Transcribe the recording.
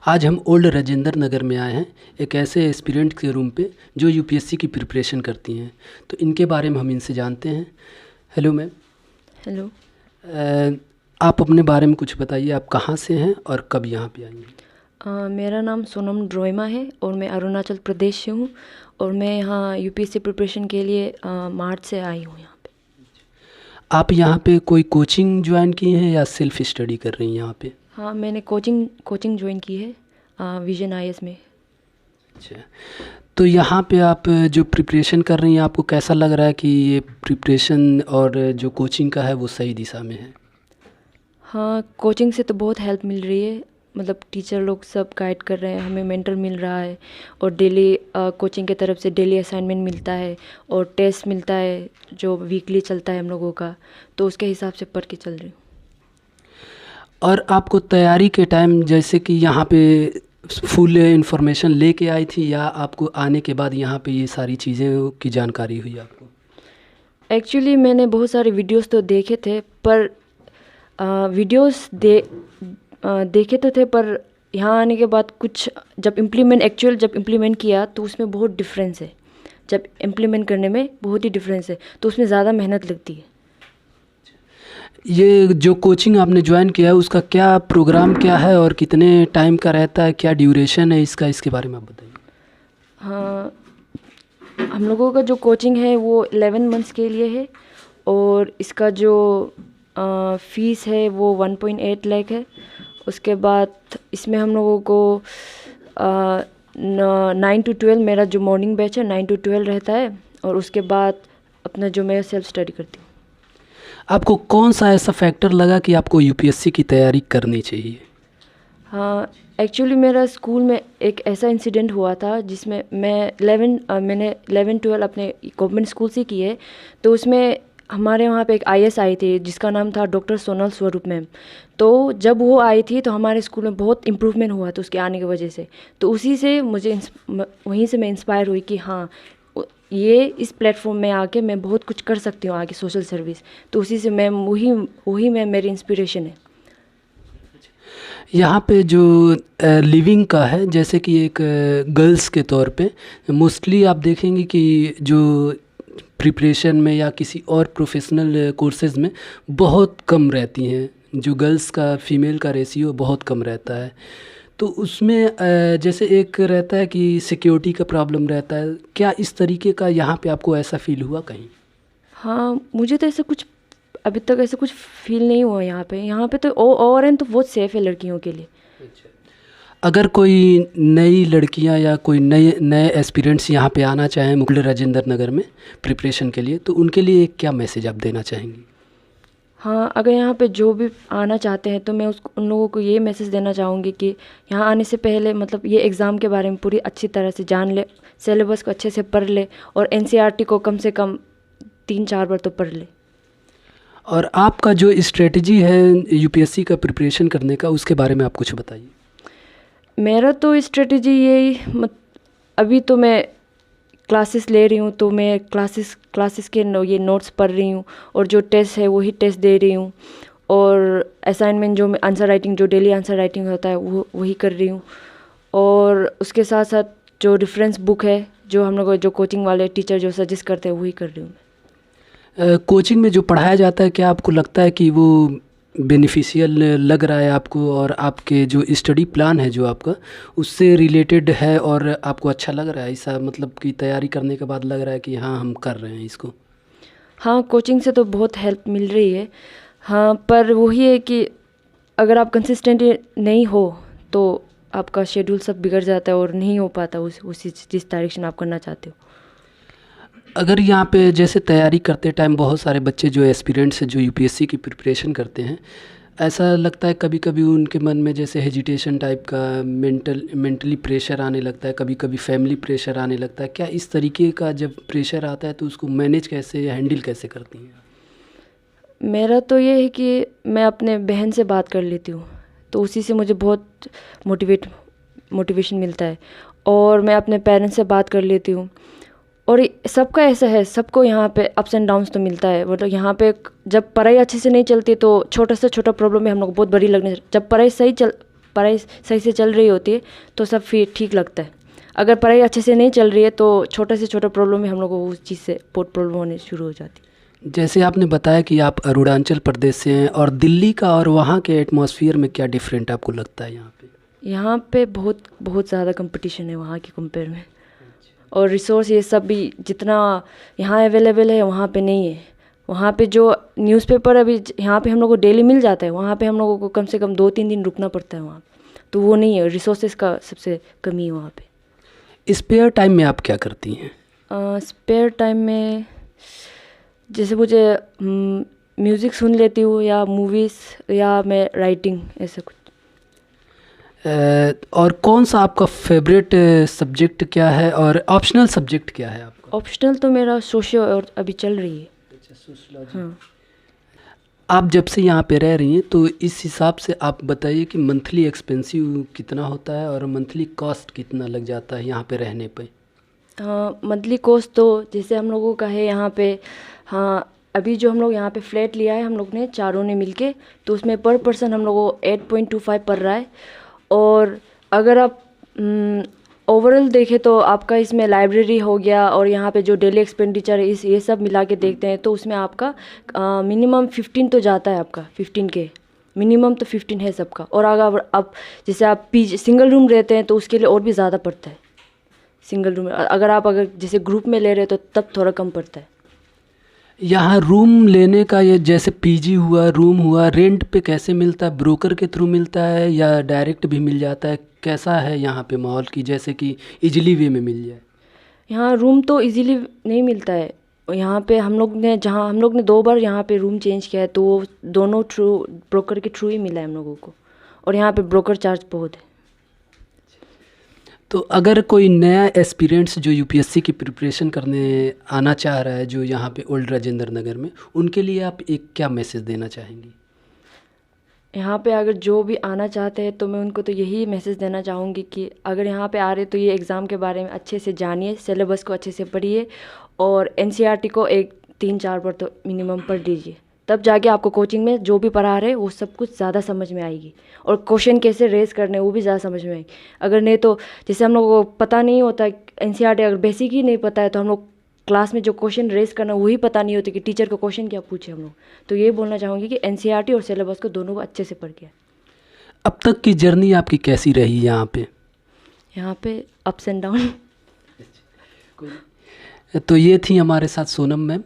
आज हम ओल्ड राजेंद्र नगर में आए हैं, एक ऐसे एस्पिरेंट के रूम पे जो यूपीएससी की प्रिपरेशन करती हैं। तो इनके बारे में हम इनसे जानते हैं। Hello ma'am. हेलो। आप अपने बारे में कुछ बताइए, आप कहाँ से हैं और कब यहाँ पे आई हैं? मेरा नाम सोनम ड्रोइमा है और मैं अरुणाचल प्रदेश से हूँ और मैं यहाँ यूपीएससी प्रिपरेशन के लिए मार्च से आई हूँ यहाँ पे। आप यहाँ पे कोई कोचिंग ज्वाइन की हैं या सेल्फ स्टडी कर रही हैं यहाँ पे? हाँ, मैंने कोचिंग ज्वाइन की है विजन आईएएस में। अच्छा, तो यहाँ पे आप जो प्रिपरेशन कर रही हैं, आपको कैसा लग रहा है कि ये प्रिपरेशन और जो कोचिंग का है वो सही दिशा में है? हाँ, कोचिंग से तो बहुत हेल्प मिल रही है, मतलब टीचर लोग सब गाइड कर रहे हैं, हमें मेंटर मिल रहा है और डेली कोचिंग की तरफ से डेली असाइनमेंट मिलता है और टेस्ट मिलता है जो वीकली चलता है हम लोगों का, तो उसके हिसाब से पढ़ के चल रही हूँ। और आपको तैयारी के टाइम जैसे कि यहाँ पे फुल इन्फॉर्मेशन लेके आई थी या आपको आने के बाद यहाँ पे ये सारी चीज़ें की जानकारी हुई आपको? एक्चुअली मैंने बहुत सारे वीडियोस तो देखे थे, पर वीडियोस देखे तो थे, पर यहाँ आने के बाद कुछ जब इम्प्लीमेंट किया तो उसमें बहुत डिफरेंस है। जब इम्प्लीमेंट करने में बहुत ही डिफरेंस है, तो उसमें ज़्यादा मेहनत लगती है। ये जो कोचिंग आपने ज्वाइन किया है उसका क्या प्रोग्राम क्या है और कितने टाइम का रहता है, क्या ड्यूरेशन है इसका, इसके बारे में आप बताइए। हाँ, हम लोगों का जो कोचिंग है वो 11 मंथ्स के लिए है और इसका जो फीस है वो 1.8 लाख है। उसके बाद इसमें हम लोगों को 9 to 12 मेरा जो मॉर्निंग बैच है 9 to 12 रहता है और उसके बाद अपना जो मैं सेल्फ स्टडी करती हूँ। आपको कौन सा ऐसा फैक्टर लगा कि आपको यूपीएससी की तैयारी करनी चाहिए? हाँ, एक्चुअली मेरा स्कूल में एक ऐसा इंसिडेंट हुआ था जिसमें मैंने 11-12 अपने गवर्नमेंट स्कूल से की है, तो उसमें हमारे वहाँ पे एक आईएएस आई थी जिसका नाम था डॉक्टर सोनल स्वरूप मैम। तो जब वो आई थी तो हमारे स्कूल में बहुत इम्प्रूवमेंट हुआ था उसके आने की वजह से, तो उसी से मुझे वहीं से मैं इंस्पायर हुई कि हाँ, ये इस प्लेटफॉर्म में आके मैं बहुत कुछ कर सकती हूँ आगे सोशल सर्विस, तो उसी से मैं वही मैं मेरी इंस्पिरेशन है। यहाँ पे जो लिविंग का है, जैसे कि एक गर्ल्स के तौर पे मोस्टली आप देखेंगे कि जो प्रिपरेशन में या किसी और प्रोफेशनल कोर्सेज़ में बहुत कम रहती हैं, जो गर्ल्स का फीमेल का रेशियो बहुत कम रहता है। तो उसमें जैसे एक रहता है कि सिक्योरिटी का प्रॉब्लम रहता है, क्या इस तरीके का यहाँ पे आपको ऐसा फील हुआ कहीं? हाँ, मुझे तो ऐसा कुछ अभी तक ऐसा कुछ फील नहीं हुआ यहाँ पे तो ओवरऑल तो बहुत सेफ़ है लड़कियों के लिए। अगर कोई नई लड़कियां या कोई नए एस्पिरेंट्स यहाँ पे आना चाहें मुकुल राजेंद्र नगर में प्रिपरेशन के लिए, तो उनके लिए क्या मैसेज आप देना चाहेंगी? हाँ, अगर यहाँ पे जो भी आना चाहते हैं तो मैं उन लोगों को ये मैसेज देना चाहूँगी कि यहाँ आने से पहले मतलब ये एग्ज़ाम के बारे में पूरी अच्छी तरह से जान ले, सिलेबस को अच्छे से पढ़ ले और एनसीईआरटी को कम से कम 3-4 बार तो पढ़ ले। और आपका जो स्ट्रेटजी है यूपीएससी का प्रिपरेशन करने का, उसके बारे में आप कुछ बताइए। मेरा तो स्ट्रेटजी यही अभी तो मैं क्लासेस ले रही हूँ, तो मैं क्लासेस के ये नोट्स पढ़ रही हूँ और जो टेस्ट है वही टेस्ट दे रही हूँ और असाइनमेंट जो आंसर राइटिंग जो डेली आंसर राइटिंग होता है वो वही कर रही हूँ। और उसके साथ साथ जो रेफरेंस बुक है जो हम लोग जो कोचिंग वाले टीचर जो सजेस्ट करते हैं वही कर रही हूँ। कोचिंग में जो पढ़ाया जाता है, क्या आपको लगता है कि वो बेनिफिशियल लग रहा है आपको और आपके जो स्टडी प्लान है जो आपका उससे रिलेटेड है और आपको अच्छा लग रहा है, ऐसा मतलब कि तैयारी करने के बाद लग रहा है कि हाँ हम कर रहे हैं इसको? हाँ, कोचिंग से तो बहुत हेल्प मिल रही है। हाँ, पर वही है कि अगर आप कंसिस्टेंट नहीं हो तो आपका शेड्यूल सब बिगड़ जाता है और नहीं हो पाता उसी जिस डायरेक्शन आप करना चाहते हो। अगर यहाँ पे जैसे तैयारी करते टाइम बहुत सारे बच्चे जो एस्पिरेंट्स जो यूपीएससी की प्रिपरेशन करते हैं, ऐसा लगता है कभी कभी उनके मन में जैसे हेजिटेशन टाइप का मेंटली प्रेशर आने लगता है, कभी कभी फैमिली प्रेशर आने लगता है। क्या इस तरीके का जब प्रेशर आता है तो उसको मैनेज कैसे या हैंडल कैसे करती हैं? मेरा तो ये है कि मैं अपने बहन से बात कर लेती हूँ, तो उसी से मुझे बहुत मोटिवेशन मिलता है और मैं अपने पेरेंट्स से बात कर लेती हूँ। और सबका ऐसा है, सबको यहाँ पे अप्स एंड डाउन्स तो मिलता है। मतलब यहाँ पे जब पढ़ाई अच्छे से नहीं चलती तो छोटा से छोटा प्रॉब्लम में हम लोग बहुत बड़ी लगने, जब पढ़ाई पढ़ाई सही से चल रही होती है तो सब फिर ठीक लगता है। अगर पढ़ाई अच्छे से नहीं चल रही है तो छोटा से छोटा प्रॉब्लम भी हम लोग को उस चीज़ से बहुत प्रॉब्लम होने शुरू हो जाती है। जैसे आपने बताया कि आप अरुणाचल प्रदेश से हैं, और दिल्ली का और वहाँ के एटमॉस्फेयर में क्या डिफरेंट आपको लगता है यहाँ पे? यहाँ पे बहुत बहुत ज़्यादा कंपटीशन है वहाँ के कंपेयर में, और रिसोर्स ये सब भी जितना यहाँ अवेलेबल है वहाँ पे नहीं है। वहाँ पे जो न्यूज़पेपर अभी यहाँ पे हम लोग को डेली मिल जाता है, वहाँ पे हम लोगों को कम से कम 2-3 दिन रुकना पड़ता है वहाँ पे, तो वो नहीं है, रिसोर्सेज का सबसे कमी है वहाँ पे। स्पेयर टाइम में आप क्या करती हैं? स्पेयर टाइम में जैसे मुझे म्यूज़िक सुन लेती हूँ, या मूवीज़, या मैं राइटिंग, ऐसा कुछ। और कौन सा आपका फेवरेट सब्जेक्ट क्या है, और ऑप्शनल सब्जेक्ट क्या है आपका? ऑप्शनल तो मेरा सोशियो और अभी चल रही है। हाँ। आप जब से यहाँ पे रह रही हैं तो इस हिसाब से आप बताइए कि मंथली एक्सपेंसिव कितना होता है और मंथली कॉस्ट कितना लग जाता है यहाँ पे रहने पे? मंथली कॉस्ट तो जैसे हम लोगों का है यहाँ पे, हाँ अभी जो हम लोग यहाँ पे फ्लैट लिया है हम लोग ने चारों ने मिलके, तो उसमें पर पर्सन हम लोगों को 8.25 पड़ रहा है। और अगर आप ओवरऑल देखें तो आपका इसमें लाइब्रेरी हो गया और यहाँ पे जो डेली एक्सपेंडिचर है ये सब मिला के देखते हैं तो उसमें आपका मिनिमम 15 तो जाता है, आपका 15K मिनिमम तो 15 है सबका। और अगर आप जैसे आप सिंगल रूम रहते हैं तो उसके लिए और भी ज़्यादा पड़ता है सिंगल रूम। अगर जैसे ग्रुप में ले रहे हो तो तब थोड़ा कम पड़ता है। यहाँ रूम लेने का, ये जैसे पीजी हुआ, रूम हुआ, रेंट पे कैसे मिलता है? ब्रोकर के थ्रू मिलता है या डायरेक्ट भी मिल जाता है? कैसा है यहाँ पे माहौल की, जैसे कि इजीली वे में मिल जाए? यहाँ रूम तो इजीली नहीं मिलता है। यहाँ पे हम लोग ने 2 बार यहाँ पे रूम चेंज किया है तो वो दोनों थ्रू ब्रोकर के थ्रू ही मिला है हम लोगों को, और यहाँ पे ब्रोकर चार्ज बहुत है। तो अगर कोई नया एस्पिरेंट्स जो यूपीएससी की प्रिपरेशन करने आना चाह रहा है, जो यहाँ पे ओल्ड राजेंद्र नगर में, उनके लिए आप एक क्या मैसेज देना चाहेंगी? यहाँ पे अगर जो भी आना चाहते हैं तो मैं उनको तो यही मैसेज देना चाहूँगी कि अगर यहाँ पे आ रहे तो ये एग्ज़ाम के बारे में अच्छे से जानिए, सिलेबस को अच्छे से पढ़िए, और एनसीईआरटी को 3-4 बार तो मिनिमम पढ़ लीजिए, तब जाके आपको कोचिंग में जो भी पढ़ा रहे वो सब कुछ ज़्यादा समझ में आएगी, और क्वेश्चन कैसे रेज करने वो भी ज़्यादा समझ में आएगी। अगर नहीं तो जैसे हम लोगों को पता नहीं होता एनसीईआरटी, अगर बेसिक ही नहीं पता है तो हम लोग क्लास में जो क्वेश्चन रेज करना वही पता नहीं होता कि टीचर को क्वेश्चन क्या पूछे हम लोग। तो ये बोलना चाहूँगी कि एनसीईआरटी और सिलेबस को दोनों को अच्छे से पढ़ के। अब तक की जर्नी आपकी कैसी रही यहाँ पे? यहाँ पे अप्स एंड डाउन। तो ये थी हमारे साथ सोनम मैम।